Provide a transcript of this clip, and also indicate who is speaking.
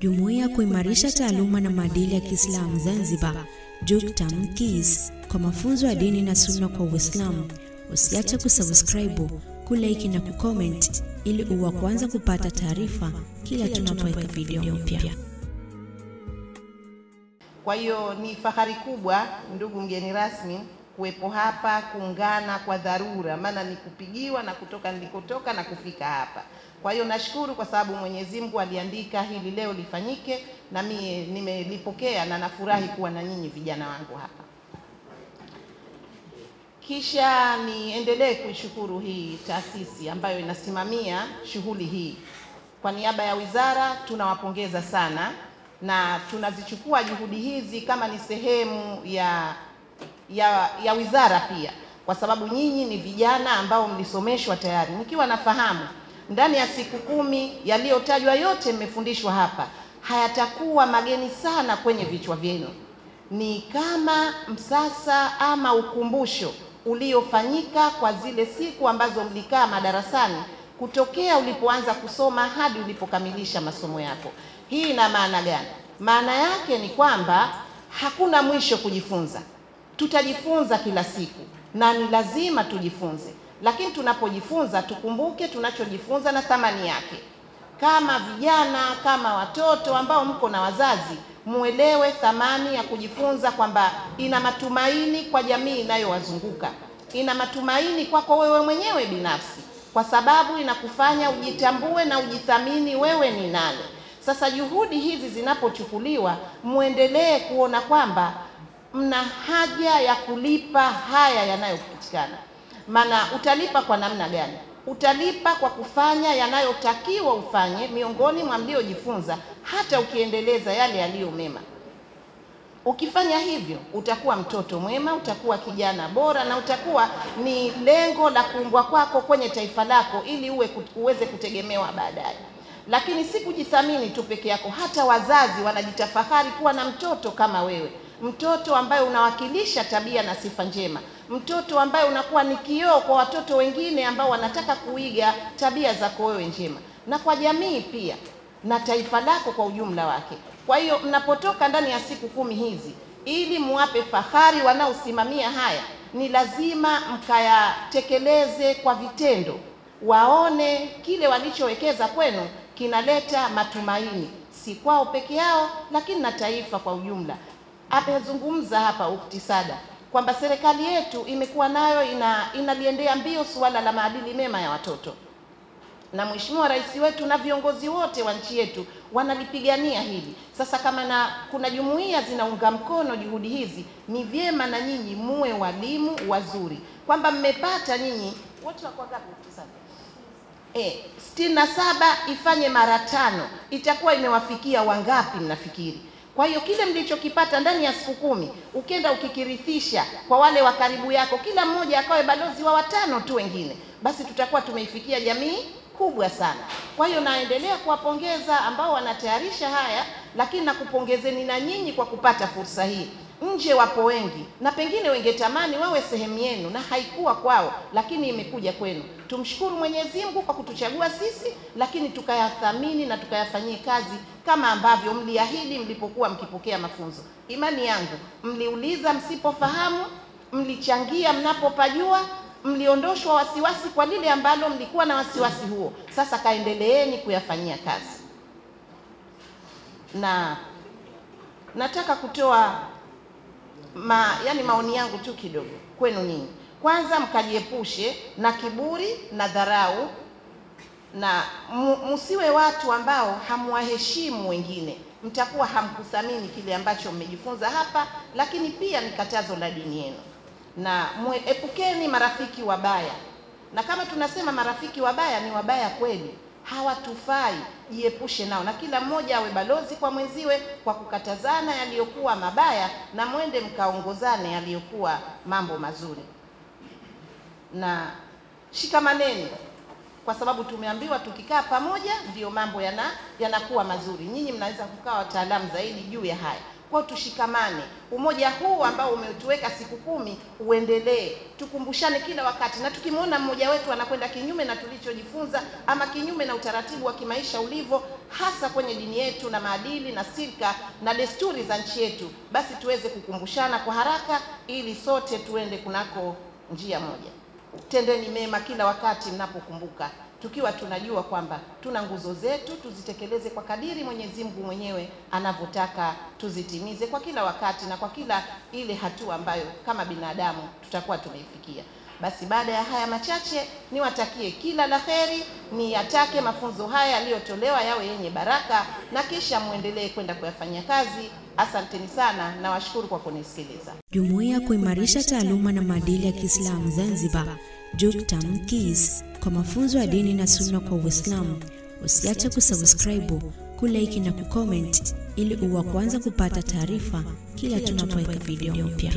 Speaker 1: Jumuiya kuimarisha taaluma na maadili ya Kiislamu Zanzibar, JUKTAM KIS, kwa mafunzo ya dini na sunna kwa Uislamu. Usiache kusubscribe, kulike na kucomment ili uwe kwanza kupata taarifa kila tunapoweka video mpya.
Speaker 2: Kwa hiyo ni fahari kubwa, ndugu mgeni rasmi, kuwepo hapa, kuungana kwa dharura, maana ni kupigiwa na kutoka nilikotoka na kufika hapa. Kwa hiyo nashukuru kwa sababu Mwenyezi Mungu aliandika hili leo lifanyike, na mimi nimelipokea na nafurahi kuwa na nyinyi vijana wangu hapa. Kisha niendelee kuishukuru hii taasisi ambayo inasimamia shughuli hii. Kwa niaba ya wizara tunawapongeza sana, na tunazichukua juhudi hizi kama ni sehemu ya wizara pia, kwa sababu nyinyi ni vijana ambao mlisomeshwa tayari. Nikiwa nafahamu ndani ya siku 10 yaliyotajwa yote mmefundishwa hapa, hayatakuwa mageni sana kwenye vichwa vyenu. Ni kama msasa ama ukumbusho uliofanyika kwa zile siku ambazo mlikaa madarasani kutokea ulipoanza kusoma hadi ulipokamilisha masomo yako. Hii ina maana gani? Maana yake ni kwamba hakuna mwisho kujifunza. Tutajifunza kila siku na ni lazima tujifunze, lakini tunapojifunza tukumbuke tunachojifunza na thamani yake. Kama vijana, kama watoto ambao mko na wazazi, muelewe thamani ya kujifunza, kwamba ina matumaini kwa jamii inayowazunguka, ina matumaini kwako wewe mwenyewe binafsi, kwa sababu inakufanya ujitambue na ujithamini wewe ni nani. Sasa juhudi hizi zinapochukuliwa, muendelee kuona kwamba mna haja ya kulipa haya yanayopatikana. Maana utalipa kwa namna gani? Utalipa kwa kufanya yanayotakiwa ufanye miongoni mwa mliojifunza, hata ukiendeleza yale yaliyo mema. Ukifanya hivyo utakuwa mtoto mwema, utakuwa kijana bora, na utakuwa ni lengo la kuumbwa kwako kwenye taifa lako ili uweze kutegemewa baadaye. Lakini si kujithamini tu peke yako, hata wazazi wanajitafahari kuwa na mtoto kama wewe, mtoto ambaye unawakilisha tabia na sifa njema, mtoto ambaye unakuwa ni kioo kwa watoto wengine ambao wanataka kuiga tabia zako wewe njema, na kwa jamii pia na taifa lako kwa ujumla wake. Kwa hiyo mnapotoka ndani ya siku 10 hizi, ili muwape fahari wanaosimamia haya, ni lazima mkayatekeleze kwa vitendo, waone kile walichowekeza kwenu kinaleta matumaini, si kwao peke yao, lakini na taifa kwa ujumla. Amezungumza hapa Ukhti Sada kwamba serikali yetu imekuwa nayo inaliendea mbio suala la maadili mema ya watoto, na Mheshimiwa Rais wetu na viongozi wote wa nchi yetu wanalipigania hili. Sasa kama kuna jumuiya zinaunga mkono juhudi hizi, ni vyema na nyinyi muwe walimu wazuri, kwamba mmepata nyinyi wote wako ngapi Ukhti Sada? 67 ifanye mara 5, itakuwa imewafikia wangapi mnafikiri? Kwa hiyo kile mlichokipata ndani ya siku 10, ukenda ukikirithisha kwa wale wa karibu yako, kila mmoja akawe balozi wa 5 tu wengine, basi tutakuwa tumeifikia jamii kubwa sana. Kwa hiyo naendelea kuwapongeza ambao wanatayarisha haya, lakini nakupongezeni na nyinyi kwa kupata fursa hii. Nje wapo wengi na pengine wengetamani wawe sehemu yenu na haikuwa kwao, lakini imekuja kwenu. Tumshukuru Mwenyezi Mungu kwa kutuchagua sisi, lakini tukayathamini na tukayafanyie kazi kama ambavyo mliahidi mlipokuwa mkipokea mafunzo. Imani yangu mliuliza msipofahamu, mlichangia mnapopajua, mliondoshwa wasiwasi kwa lile ambalo mlikuwa na wasiwasi huo. Sasa kaendeleeni kuyafanyia kazi. Na nataka kutoa maoni yangu tu kidogo kwenu nyinyi. Kwanza, mkajiepushe na kiburi na dharau, na msiwe watu ambao hamwaheshimu wengine, mtakuwa hamkuthamini kile ambacho mmejifunza hapa, lakini pia ni katazo la dini yenu. Na epukeni marafiki wabaya, na kama tunasema marafiki wabaya ni wabaya kweli, hawatufai, jiepushe nao, na kila mmoja awe balozi kwa mwenziwe kwa kukatazana yaliyokuwa mabaya, na mwende mkaongozane yaliyokuwa mambo mazuri. Na shikamaneni, kwa sababu tumeambiwa tukikaa pamoja ndio mambo yanakuwa mazuri. Nyinyi mnaweza kukaa wataalamu zaidi juu ya haya. Kwa tushikamane, umoja huu ambao umetuweka siku 10 uendelee, tukumbushane kila wakati, na tukimwona mmoja wetu anakwenda kinyume na tulichojifunza ama kinyume na utaratibu wa kimaisha ulivyo, hasa kwenye dini yetu na maadili na silka na desturi za nchi yetu, basi tuweze kukumbushana kwa haraka ili sote tuende kunako njia moja. Tendeni mema kila wakati mnapokumbuka, tukiwa tunajua kwamba tuna nguzo zetu, tuzitekeleze kwa kadiri Mwenyezi Mungu mwenyewe anavyotaka tuzitimize kwa kila wakati na kwa kila ile hatua ambayo kama binadamu tutakuwa tumeifikia. Basi baada ya haya machache, niwatakie kila la kheri, niyatake mafunzo haya yaliyotolewa yawe yenye baraka, na kisha muendelee kwenda kuyafanyia kazi. Asanteni sana na washukuru kwa kunisikiliza.
Speaker 1: Jumuiya kuimarisha taaluma na maadili ya Kiislamu Zanzibar, JUCTAM KIS, kwa mafunzo ya dini na sunna kwa Uislamu. Usiache kusubscribe, kulike na kucomment ili uwe kwanza kupata taarifa kila tunapoweka video mpya.